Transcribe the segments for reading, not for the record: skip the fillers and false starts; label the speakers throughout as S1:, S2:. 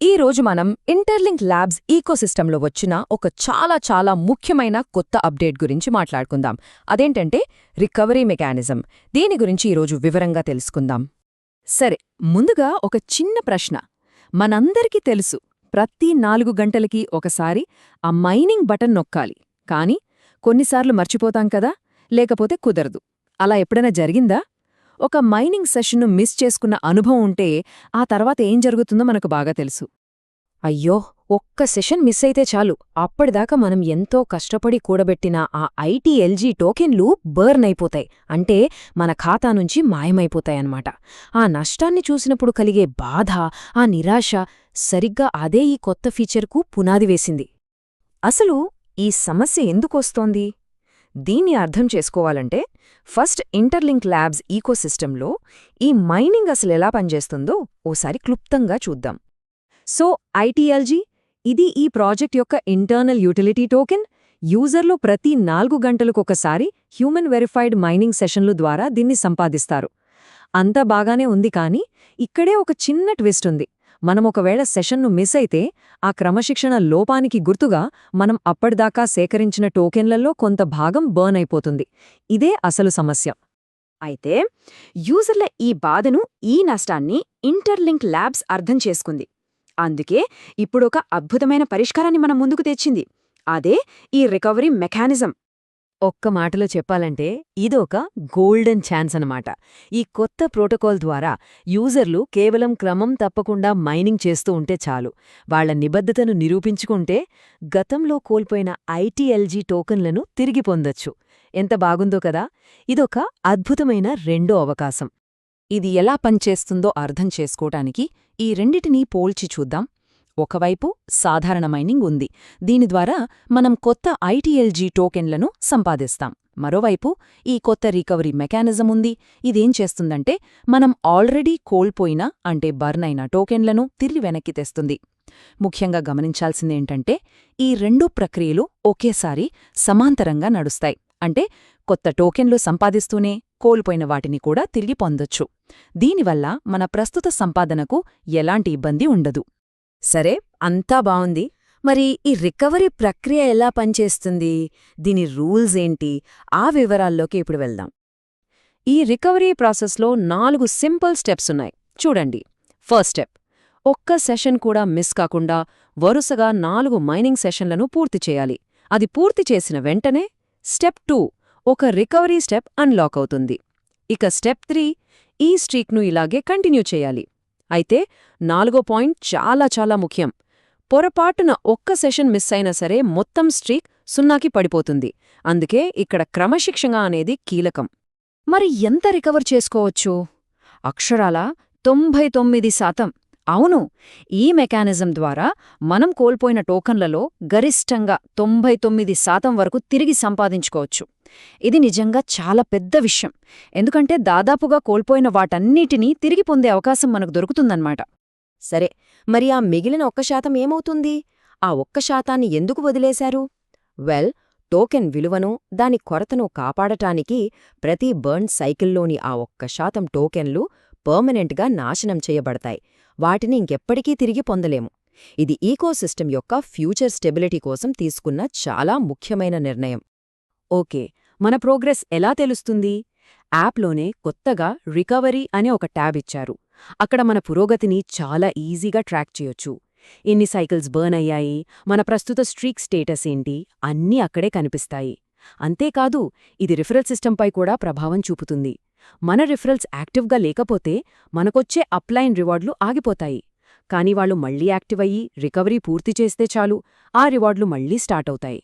S1: ఈ రోజు మనం ఇంటర్లింక్ ల్యాబ్స్ ఈకోసిస్టంలో వచ్చిన ఒక చాలా ముఖ్యమైన కొత్త అప్డేట్ గురించి మాట్లాడుకుందాం. అదేంటంటే రికవరీ మెకానిజం. దీని గురించి ఈరోజు వివరంగా తెలుసుకుందాం. సరే, ముందుగా ఒక చిన్న ప్రశ్న. మనందరికీ తెలుసు, ప్రతి 4 గంటలకి ఒకసారి ఆ మైనింగ్ బటన్ నొక్కాలి. కానీ కొన్నిసార్లు మర్చిపోతాం కదా, లేకపోతే కుదరదు. అలా ఎప్పుడైనా జరిగిందా? ఒక మైనింగ్ సెషన్ను మిస్ చేసుకున్న అనుభవం ఉంటే ఆ తర్వాత ఏం జరుగుతుందో మనకు బాగా తెలుసు. అయ్యో, ఒక్క సెషన్ మిస్ అయితే చాలు, అప్పటిదాకా మనం ఎంతో కష్టపడి కూడబెట్టిన ఆ ఐటీఎల్జీ టోకెన్లు బర్న్ అయిపోతాయి. అంటే మన ఖాతా నుంచి మాయమైపోతాయన్నమాట. ఆ నష్టాన్ని చూసినప్పుడు కలిగే బాధ, ఆ నిరాశ, సరిగ్గా అదే ఈ కొత్త ఫీచర్కు పునాది వేసింది. అసలు ఈ సమస్య ఎందుకొస్తోంది? దీన్ని అర్థం చేసుకోవాలంటే ఫస్ట్ ఇంటర్లింక్ ల్యాబ్స్ ఈకోసిస్టంలో ఈ మైనింగ్ అసలెలా పనిచేస్తుందో ఓసారి క్లుప్తంగా చూద్దాం. సో ఐటీఎల్జీ, ఇది ఈ ప్రాజెక్ట్ యొక్క ఇంటర్నల్ యూటిలిటీ టోకెన్. యూజర్లు ప్రతి 4 గంటలకొకసారి హ్యూమన్ వెరిఫైడ్ మైనింగ్ సెషన్లు ద్వారా దీన్ని సంపాదిస్తారు. అంతా బాగానే ఉంది, కానీ ఇక్కడే ఒక చిన్న ట్విస్ట్ ఉంది. మనం ఒకవేళ సెషన్ను మిస్ అయితే ఆ క్రమశిక్షణ లోపానికి గుర్తుగా మనం అప్పటిదాకా సేకరించిన టోకెన్లలో కొంత భాగం బర్న్ అయిపోతుంది. ఇదే అసలు సమస్య. అయితే యూజర్ల ఈ బాధను, ఈ నష్టాన్ని ఇంటర్లింక్ ల్యాబ్స్ అర్థం చేసుకుంది. అందుకే ఇప్పుడొక అద్భుతమైన పరిష్కారాన్ని మన ముందుకు తెచ్చింది. అదే ఈ రికవరీ మెకానిజం. ఒక్క మాటలో చెప్పాలంటే ఇదొక గోల్డెన్ ఛాన్స్ అన్నమాట. ఈ కొత్త ప్రోటోకాల్ ద్వారా యూజర్లు కేవలం క్రమం తప్పకుండా మైనింగ్ చేస్తూ ఉంటే చాలు. వాళ్ల నిబద్ధతను నిరూపించుకుంటే గతంలో కోల్పోయిన ఐటీఎల్జీ టోకన్లను తిరిగి పొందొచ్చు. ఎంత బాగుందో కదా! ఇదొక అద్భుతమైన రెండో అవకాశం. ఇది ఎలా పనిచేస్తుందో అర్థం చేసుకోటానికి ఈ రెండిటినీ పోల్చి చూద్దాం. ఒకవైపు సాధారణ మైనింగ్ ఉంది. దీని ద్వారా మనం కొత్త ఐటీఎల్జీ టోకెన్లను సంపాదిస్తాం. మరోవైపు ఈ కొత్త రికవరీ మెకానిజం ఉంది. ఇదేం చేస్తుందంటే మనం ఆల్రెడీ కోల్పోయిన, అంటే బర్న్ అయిన టోకెన్లను తిరిగి వెనక్కి తెస్తుంది. ముఖ్యంగా గమనించాల్సిందేంటంటే ఈ రెండు ప్రక్రియలు ఒకేసారి సమాంతరంగా నడుస్తాయి. అంటే కొత్త టోకెన్లు సంపాదిస్తూనే కోల్పోయిన వాటిని కూడా తిరిగి పొందొచ్చు. దీనివల్ల మన ప్రస్తుత సంపాదనకు ఎలాంటి ఇబ్బంది ఉండదు. సరే, అంతా బావుంది. మరి ఈ రికవరీ ప్రక్రియ ఎలా పనిచేస్తుంది? దీని రూల్స్ ఏంటి? ఆ వివరాల్లోకి ఇప్పుడు వెళ్దాం. ఈ రికవరీ ప్రాసెస్లో 4 సింపుల్ స్టెప్స్ ఉన్నాయి. చూడండి. ఫస్ట్ స్టెప్, ఒక్క సెషన్ కూడా మిస్ కాకుండా వరుసగా 4 మైనింగ్ సెషన్లను పూర్తి చేయాలి. అది పూర్తి చేసిన వెంటనే స్టెప్ 2, ఒక రికవరీ స్టెప్ అన్లాక్ అవుతుంది. ఇక స్టెప్ 3, ఈ స్ట్రీక్ను ఇలాగే కంటిన్యూ చేయాలి. అయితే 4వ పాయింట్ చాలా ముఖ్యం. పొరపాటున ఒక్క సెషన్ మిస్ అయినా సరే మొత్తం స్ట్రీక్ 0కి పడిపోతుంది. అందుకే ఇక్కడ క్రమశిక్షణ అనేది కీలకం. మరి ఎంత రికవర్ చేసుకోవచ్చు? అక్షరాల 99%. అవును, ఈ మెకానిజం ద్వారా మనం కోల్పోయిన టోకన్లలో గరిష్టంగా 99% వరకు తిరిగి సంపాదించుకోవచ్చు. ఇది నిజంగా చాలా పెద్ద విషయం. ఎందుకంటే దాదాపుగా కోల్పోయిన వాటన్నిటినీ తిరిగి పొందే అవకాశం మనకు దొరుకుతుందన్నమాట. సరే, మరి ఆ మిగిలిన 1% ఏమవుతుంది? ఆ 1%ని ఎందుకు వదిలేశారు? వెల్, టోకెన్ విలువను, దాని కొరతను కాపాడటానికి ప్రతి బర్న్ సైకిల్లోని ఆ 1% టోకెన్లు పర్మనెంట్గా నాశనం చేయబడతాయి. వాటిని ఇంకెప్పటికీ తిరిగి పొందలేము. ఇది ఈకోసిస్టమ్ యొక్క ఫ్యూచర్ స్టెబిలిటీ కోసం తీసుకున్న చాలా ముఖ్యమైన నిర్ణయం. ఓకే, మన ప్రోగ్రెస్ ఎలా తెలుస్తుంది? యాప్లోనే కొత్తగా రికవరీ అనే ఒక ట్యాబ్ ఇచ్చారు. అక్కడ మన పురోగతిని చాలా ఈజీగా ట్రాక్ చేయొచ్చు. ఎన్ని సైకిల్స్ బర్న్ అయ్యాయి, మన ప్రస్తుత స్ట్రీక్ స్టేటస్ ఏంటి, అన్నీ అక్కడే కనిపిస్తాయి. అంతేకాదు, ఇది రిఫరల్ సిస్టంపై కూడా ప్రభావం చూపుతుంది. మన రిఫరల్స్ యాక్టివ్గా లేకపోతే మనకొచ్చే అప్లైన్ రివార్డులు ఆగిపోతాయి. కానీ వాళ్ళు మళ్లీ యాక్టివ్ అయ్యి రికవరీ పూర్తి చేస్తే చాలు, ఆ రివార్డులు మళ్లీ స్టార్ట్ అవుతాయి.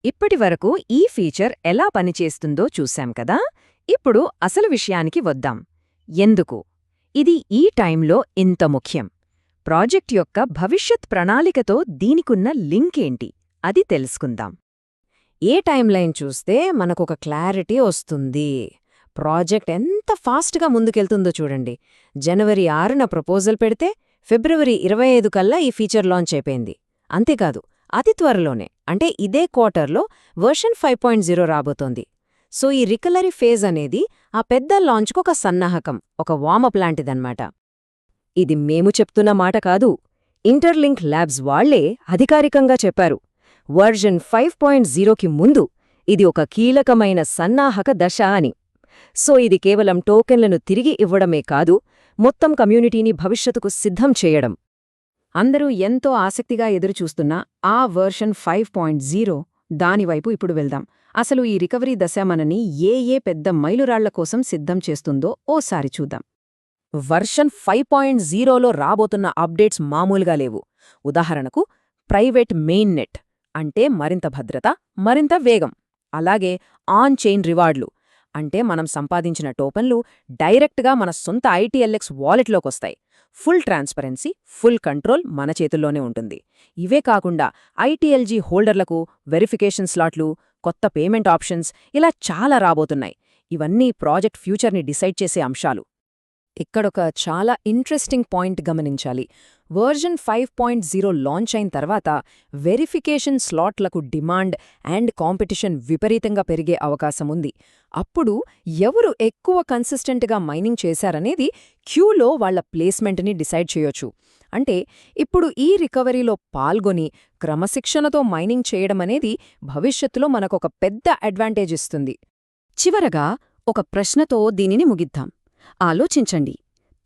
S1: ఇప్పటివరకు ఈ ఫీచర్ ఎలా పనిచేస్తుందో చూశాం కదా. ఇప్పుడు అసలు విషయానికి వద్దాం. ఎందుకు ఇది ఈ టైంలో ఇంత ముఖ్యం? ప్రాజెక్ట్ యొక్క భవిష్యత్ ప్రణాళికతో దీనికున్న లింక్ ఏంటి? అది తెలుసుకుందాం. ఏ టైంలైన్ చూస్తే మనకొక క్లారిటీ వస్తుంది. ప్రాజెక్ట్ ఎంత ఫాస్ట్గా ముందుకెళ్తుందో చూడండి. జనవరి 6న ప్రపోజల్ పెడితే ఫిబ్రవరి 25 కల్లా ఈ ఫీచర్ లాంచ్ అయిపోయింది. అంతేకాదు, అతి త్వరలోనే, అంటే ఇదే క్వార్టర్లో వర్షన్ 5.0 రాబోతోంది. సో ఈ రికవరీ ఫేజ్ అనేది ఆ పెద్ద లాంచ్కు ఒక సన్నాహకం, ఒక వార్మప్ లాంటిదన్నమాట. ఇది మేము చెప్తున్న మాట కాదు. ఇంటర్లింక్ ల్యాబ్స్ వాళ్లే అధికారికంగా చెప్పారు. వర్జన్ 5.0కి ముందు ఇది ఒక కీలకమైన సన్నాహక దశ అని. సో ఇది కేవలం టోకెన్లను తిరిగి ఇవ్వడమే కాదు, మొత్తం కమ్యూనిటీని భవిష్యత్తుకు సిద్ధం చేయడం. అందరూ ఎంతో ఆసక్తిగా ఎదురుచూస్తున్న ఆ వర్షన్ 5.0 దానివైపు ఇప్పుడు వెళ్దాం. అసలు ఈ రికవరీ దశ మనని ఏ పెద్ద మైలురాళ్ల కోసం సిద్ధం చేస్తుందో ఓసారి చూద్దాం. వర్షన్ 5.0లో రాబోతున్న అప్డేట్స్ మామూలుగా లేవు. ఉదాహరణకు ప్రైవేట్ మెయిన్ నెట్ అంటే మరింత భద్రత, మరింత వేగం. అలాగే ఆన్ చైన్ రివార్డులు అంటే మనం సంపాదించిన టోకన్లు డైరెక్ట్గా మన సొంత ITLX వాలెట్లోకొస్తాయి. ఫుల్ ట్రాన్స్పరెన్సీ, ఫుల్ కంట్రోల్ మన చేతుల్లోనే ఉంటుంది. ఇవే కాకుండా ITLG హోల్డర్లకు వెరిఫికేషన్ స్లాట్లు, కొత్త పేమెంట్ ఆప్షన్స్ ఇలా చాలా రాబోతున్నాయి. ఇవన్నీ ప్రాజెక్ట్ ఫ్యూచర్ని డిసైడ్ చేసే అంశాలు. ఇక్కడొక చాలా ఇంట్రెస్టింగ్ పాయింట్ గమనించాలి. వర్జన్ 5.0 లాంచ్ అయిన తర్వాత వెరిఫికేషన్ స్లాట్లకు డిమాండ్ అండ్ కాంపిటీషన్ విపరీతంగా పెరిగే అవకాశముంది. అప్పుడు ఎవరు ఎక్కువ కన్సిస్టెంట్గా మైనింగ్ చేశారనేది క్యూలో వాళ్ల ప్లేస్మెంట్ని డిసైడ్ చేయొచ్చు. అంటే ఇప్పుడు ఈ రికవరీలో పాల్గొని క్రమశిక్షణతో మైనింగ్ చేయడమనేది భవిష్యత్తులో మనకొక పెద్ద అడ్వాంటేజ్ ఇస్తుంది. చివరగా ఒక ప్రశ్నతో దీనిని ముగిద్దాం. ఆలోచించండి.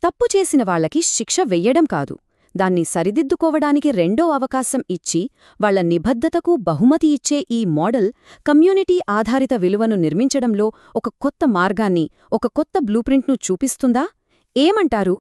S1: తప్పు చేసిన వాళ్లకి శిక్ష వెయ్యడం కాదు, దాన్ని సరిదిద్దుకోవడానికి రెండో అవకాశం ఇచ్చి వాళ్ల నిబద్ధతకు బహుమతి ఇచ్చే ఈ మోడల్ కమ్యూనిటీ ఆధారిత విలువను నిర్మించడంలో ఒక కొత్త మార్గాన్ని, ఒక కొత్త బ్లూప్రింట్ను చూపిస్తుందా? ఏమంటారు?